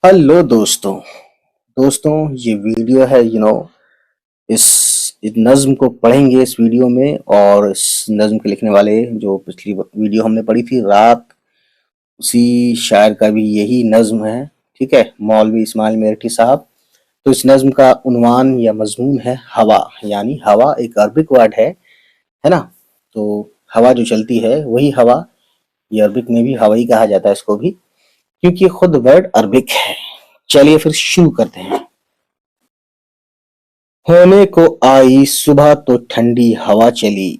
Hello دوستوں یہ video ہے اس نظم کو پڑھیں گے اس ویڈیو میں، اور اس نظم کے لکھنے والے جو پچھلی ویڈیو ہم نے پڑھی تھی رات، اسی شاعر کا بھی یہی نظم ہے، ٹھیک ہے، مولوی اسماعیل میرٹھی صاحب۔ تو اس نظم کا عنوان یا مضمون ہے ہوا، یعنی ہوا ایک عربک ورڈ ہے نا، تو ہوا جو چلتی ہے وہی ہوا، یہ عربک میں بھی ہوا ہی کہا جاتا ہے اس کو بھی، کیونکہ خود ورڈ عربک ہے۔ چلیے پھر شروع کرتے ہیں۔ ہونے کو آئی صبح تو ٹھنڈی ہوا چلی،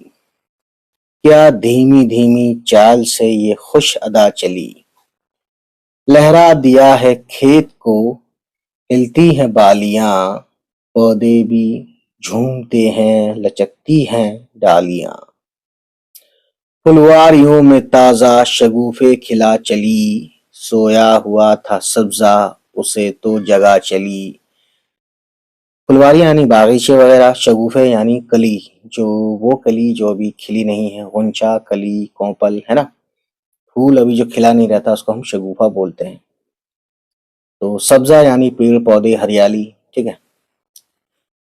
کیا دھیمی دھیمی چال سے یہ خوش ادا چلی، لہرا دیا ہے کھیت کو ہلتی ہیں بالیاں، پودے بھی جھومتے ہیں لچکتی ہیں ڈالیاں، پھلواریوں میں تازہ شگوفے کھلا چلی، سویا ہوا تھا سبزہ اسے تو جگا چلی۔ پھلواریاں یعنی باغیچے وغیرہ، شگوفے یعنی کلی، وہ کلی جو ابھی کھلی نہیں ہے، غنچہ، کلی، کوپل ہے نا، پھول ابھی جو کھلا نہیں رہتا اس کو ہم شگوفہ بولتے ہیں۔ تو سبزہ یعنی پیڑ پودے، ہریالی، ٹھیک ہے۔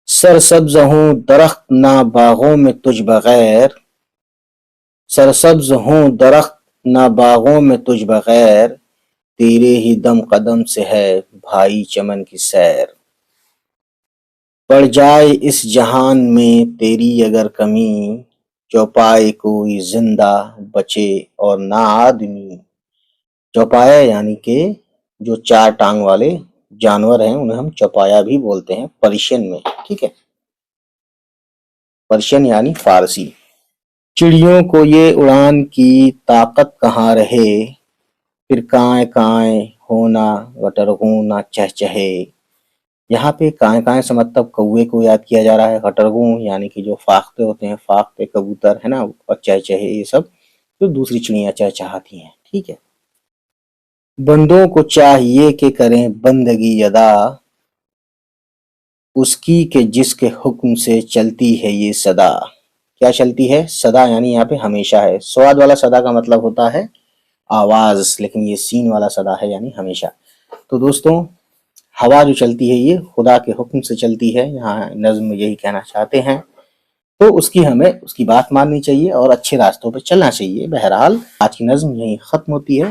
سرسبز ہوں درخت نہ باغوں میں تجھ بغیر، سرسبز ہوں درخت نہ باغوں میں تجھ بغیر، تیرے ہی دم قدم سے ہے بھائی چمن کی سیر، پڑ جائے اس جہان میں تیری اگر کمی، چوپائے کوئی زندہ بچے اور نہ آدمی۔ چوپایا یعنی کہ جو چار ٹانگ والے جانور ہیں انہیں ہم چوپایا بھی بولتے ہیں پرشین میں، ٹھیک ہے، پرشین یعنی فارسی۔ چڑیوں کو یہ اڑان کی طاقت کہاں رہے، پھر کائیں کائیں ہونا غٹرغوں نہ چہچہے۔ یہاں پہ کائیں کائیں سے مطلب کوے کو یاد کیا جا رہا ہے، غٹرغوں یعنی کہ جو فاختے ہوتے ہیں، فاختے کبوتر ہے نا، اور چہچہے یہ سب جو دوسری چڑیاں چہچہاتی ہیں، ٹھیک ہے۔ بندوں کو چاہیے کہ کریں بندگی ادا، اس کی کہ جس کے حکم سے چلتی ہے یہ صدا۔ کیا چلتی ہے؟ صدا یعنی یہاں پہ ہمیشہ ہے، سواد والا صدا کا مطلب ہوتا ہے آواز، لیکن یہ سین والا صدا ہے یعنی ہمیشہ۔ تو دوستوں ہوا جو چلتی ہے یہ خدا کے حکم سے چلتی ہے، یہاں نظم یہی کہنا چاہتے ہیں، تو ہمیں اس کی بات ماننی چاہیے اور اچھے راستوں پہ چلنا چاہیے۔ بہرحال آج کی نظم یہی ختم ہوتی ہے،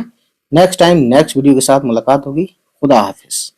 نیکسٹ ٹائم نیکسٹ ویڈیو کے ساتھ ملاقات ہوگی۔ خدا حافظ۔